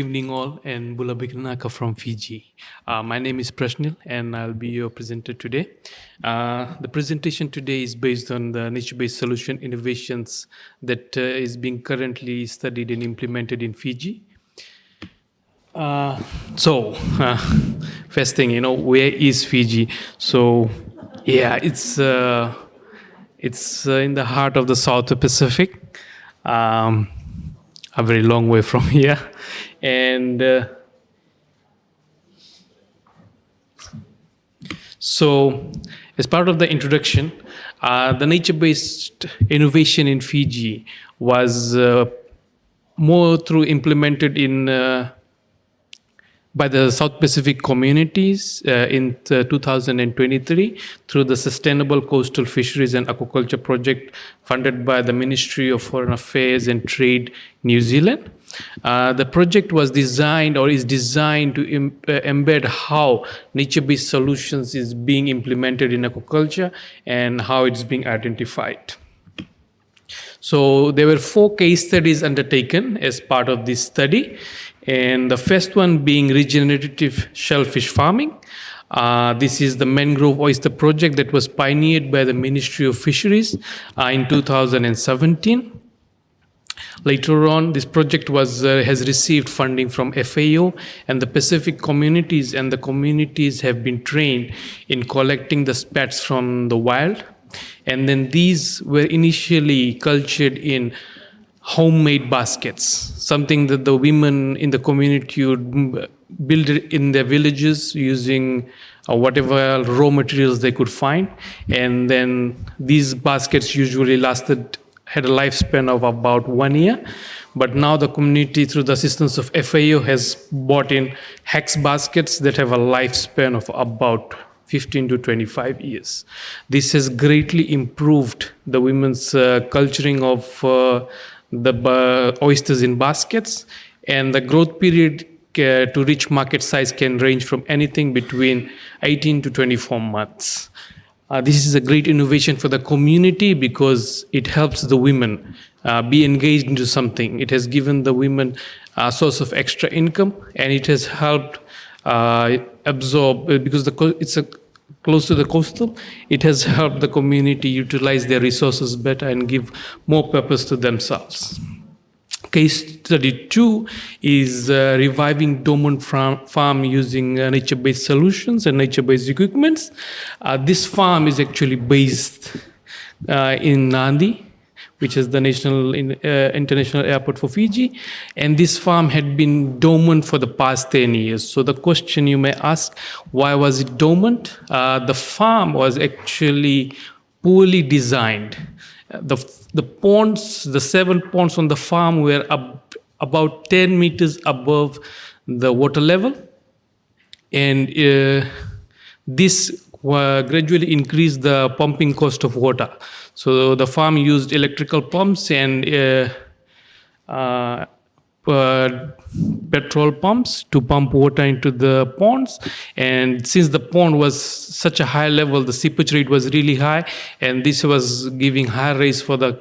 evening all, and Bula Bikinaka from Fiji. My name is Prashneel and I'll be your presenter today. The presentation today is based on the nature-based solution innovations that is being currently studied and implemented in Fiji. First thing, where is Fiji? So, yeah, it's in the heart of the South Pacific. A very long way from here. And so, as part of the introduction, the nature-based innovation in Fiji was more through implemented in by the South Pacific communities in 2023 through the Sustainable Coastal Fisheries and Aquaculture Project funded by the Ministry of Foreign Affairs and Trade, New Zealand. The project was designed or is designed to embed how nature-based solutions is being implemented in aquaculture and how it's being identified. So there were 4 case studies undertaken as part of this study. And the first one being regenerative shellfish farming. This is the mangrove oyster project that was pioneered by the Ministry of Fisheries in 2017. Later on, this project has received funding from FAO and the Pacific communities, and the communities have been trained in collecting the spats from the wild. And then these were initially cultured in homemade baskets, something that the women in the community would build in their villages using whatever raw materials they could find. And then these baskets usually had a lifespan of about 1 year. But now the community, through the assistance of FAO, has bought in hex baskets that have a lifespan of about 15 to 25 years. This has greatly improved the women's culturing of the oysters in baskets, and the growth period to reach market size can range from anything between 18 to 24 months. This is a great innovation for the community because it helps the women be engaged into something. It has given the women a source of extra income, and it has helped absorb, because it's close to the coastal, it has helped the community utilize their resources better and give more purpose to themselves. Case study 2 is reviving dormant farm using nature-based solutions and nature-based equipments. This farm is actually based in Nadi, which is the international airport for Fiji. And this farm had been dormant for the past 10 years. So the question you may ask, why was it dormant? The farm was actually poorly designed. The ponds, the 7 ponds on the farm were about 10 meters above the water level. And this gradually increased the pumping cost of water. So the farm used electrical pumps and petrol pumps to pump water into the ponds. And since the pond was such a high level, the seepage rate was really high, and this was giving high rates for the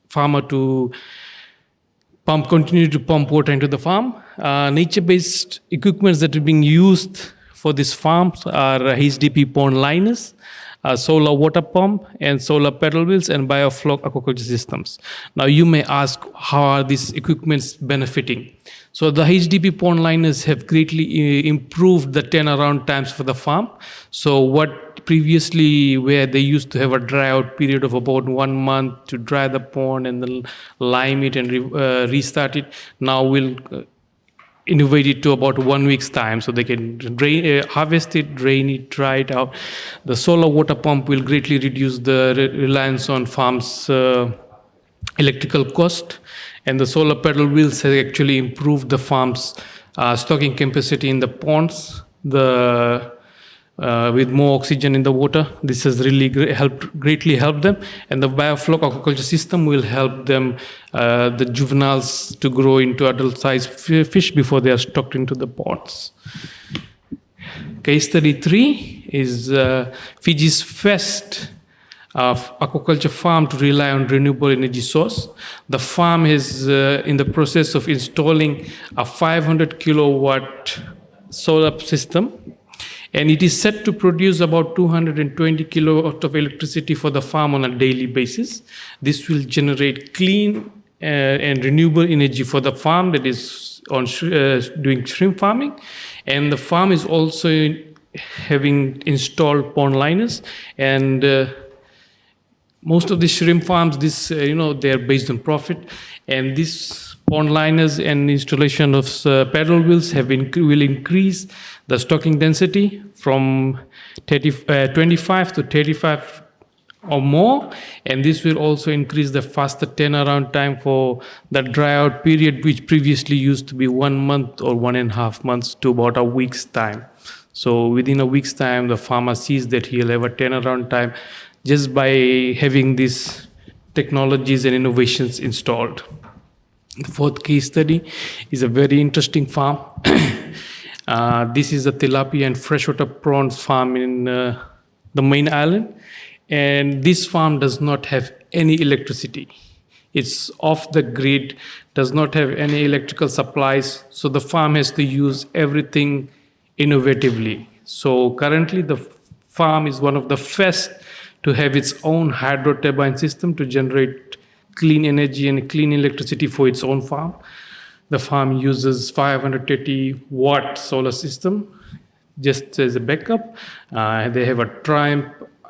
farmer to continue to pump water into the farm. Nature-based equipments that are being used for these farms are HDP pond liners, solar water pump, and solar pedal wheels, and biofloc aquaculture systems. Now you may ask, how are these equipments benefiting? So the HDP pond liners have greatly improved the turnaround times for the farm. So what previously, where they used to have a dry out period of about 1 month to dry the pond and then lime it and restart it, now we'll innovate it to about 1 week's time, so they can harvest it, drain it, dry it out. The solar water pump will greatly reduce the reliance on farms' electrical cost, and the solar pedal wheels have actually improved the farm's stocking capacity in the ponds. With more oxygen in the water, this has really greatly helped them. And the biofloc aquaculture system will help them, the juveniles, to grow into adult-sized fish before they are stocked into the ponds. Case study 3 is Fiji's first aquaculture farm to rely on renewable energy source. The farm is in the process of installing a 500 kilowatt solar system, and it is set to produce about 220 kilowatt of electricity for the farm on a daily basis. This will generate clean and renewable energy for the farm that is on doing shrimp farming, and the farm is also having installed pond liners. And most of the shrimp farms, they're based on profit, and these pond liners and installation of paddle wheels will increase the stocking density from 25 to 35 or more, and this will also increase the faster turnaround time for the dry out period, which previously used to be 1 month or 1.5 months to about a week's time. So within a week's time, the farmer sees that he'll have a turnaround time just by having these technologies and innovations installed. The fourth case study is a very interesting farm. This is a tilapia and freshwater prawns farm in the main island. And this farm does not have any electricity. It's off the grid, does not have any electrical supplies. So the farm has to use everything innovatively. So currently the farm is one of the first to have its own hydro turbine system to generate clean energy and clean electricity for its own farm. The farm uses 530 watt solar system just as a backup. They have a Triumph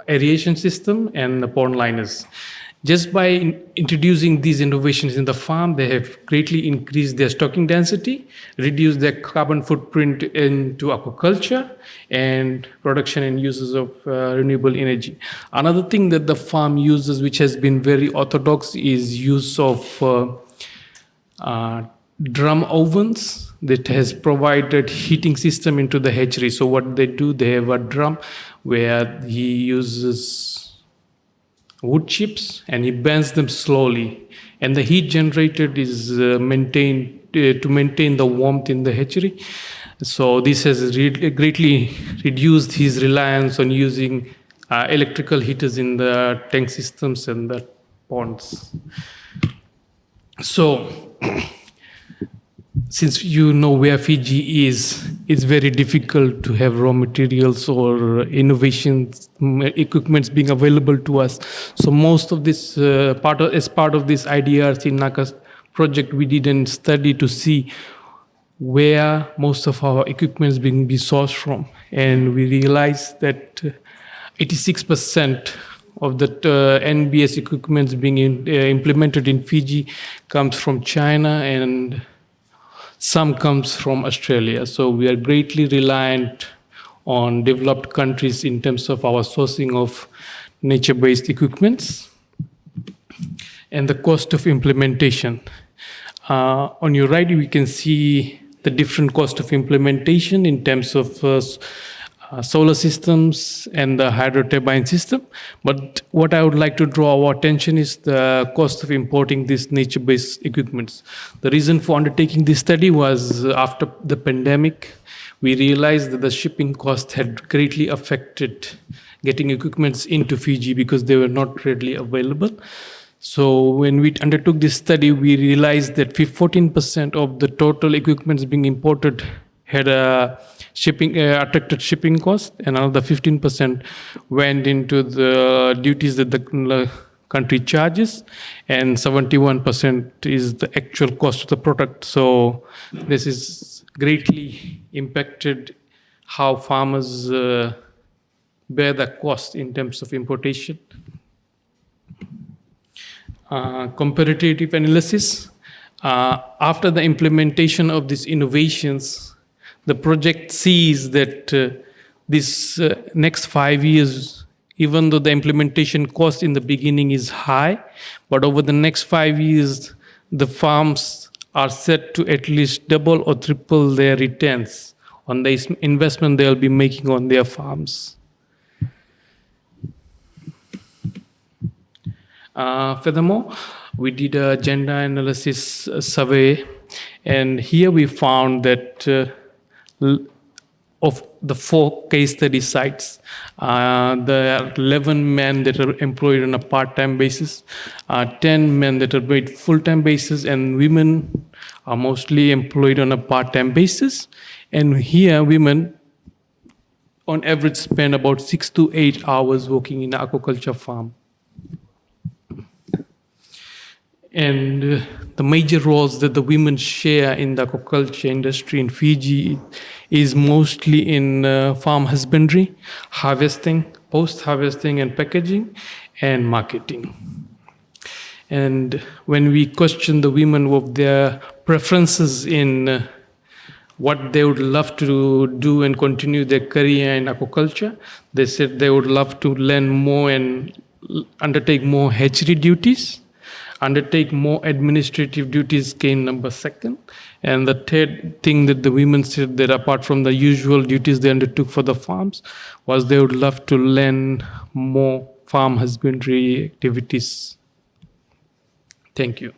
aeration system and the pond liners. Just by introducing these innovations in the farm, they have greatly increased their stocking density, reduced their carbon footprint into aquaculture, and production and uses of renewable energy. Another thing that the farm uses, which has been very orthodox, is use of drum ovens that has provided heating system into the hatchery. So what they do, they have a drum where he uses wood chips and he burns them slowly, and the heat generated is maintained to maintain the warmth in the hatchery. So this has greatly reduced his reliance on using electrical heaters in the tank systems and the ponds. So since you know where Fiji is, it's very difficult to have raw materials or innovations, equipments being available to us. So most of this, as part of this IDRC project, we did a study to see where most of our equipment is being sourced from. And we realized that 86% of the NBS equipment being implemented in Fiji comes from China, and some comes from Australia. So we are greatly reliant on developed countries in terms of our sourcing of nature-based equipments. And the cost of implementation. On your right, we can see the different cost of implementation in terms of solar systems and the hydro turbine system. But what I would like to draw our attention is the cost of importing these nature-based equipments. The reason for undertaking this study was after the pandemic, we realized that the shipping cost had greatly affected getting equipments into Fiji because they were not readily available. So when we undertook this study, we realized that 14% of the total equipments being imported had a attracted shipping cost, and another 15% went into the duties that the country charges, and 71% is the actual cost of the product. So this is greatly impacted how farmers bear the cost in terms of importation. Comparative analysis. After the implementation of these innovations, the project sees that this next 5 years, even though the implementation cost in the beginning is high, but over the next 5 years, the farms are set to at least double or triple their returns on the investment they'll be making on their farms. Furthermore, we did a gender analysis survey, and here we found that of the 4 case study sites, there are 11 men that are employed on a part-time basis, 10 men that are employed full-time basis, and women are mostly employed on a part-time basis. And here, women on average spend about 6 to 8 hours working in an aquaculture farm. And the major roles that the women share in the aquaculture industry in Fiji is mostly in farm husbandry, harvesting, post-harvesting and packaging, and marketing. And when we question the women of their preferences in what they would love to do and continue their career in aquaculture, they said they would love to learn more and undertake more hatchery duties, undertake more administrative duties came number 2nd. And the third thing that the women said that apart from the usual duties they undertook for the farms was they would love to learn more farm husbandry activities. Thank you.